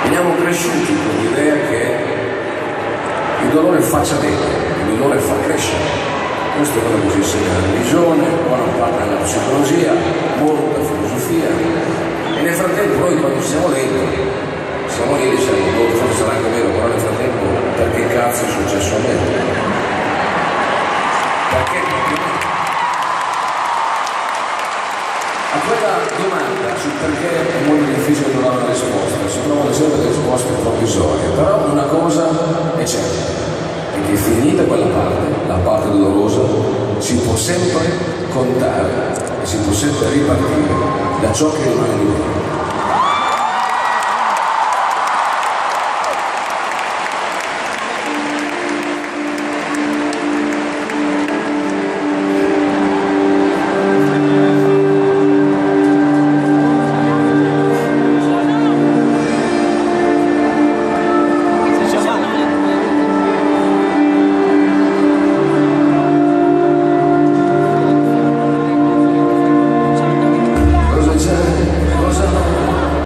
Veniamo cresciuti con l'idea che il dolore faccia bene, il dolore fa crescere. Questo è quello che ci insegna la religione, buona parte della psicologia, molta filosofia. E nel frattempo noi quando siamo lenti, siamo lì e diciamo, forse sarà anche vero, però nel frattempo perché cazzo è successo a me? Perché? A quella domanda sul perché è molto difficile trovare una risposta, si trovano sempre delle risposte provvisorie, però una cosa è certa, è che finita quella parte, la parte dolorosa, si può sempre contare e si può sempre ripartire da ciò che rimane di noi.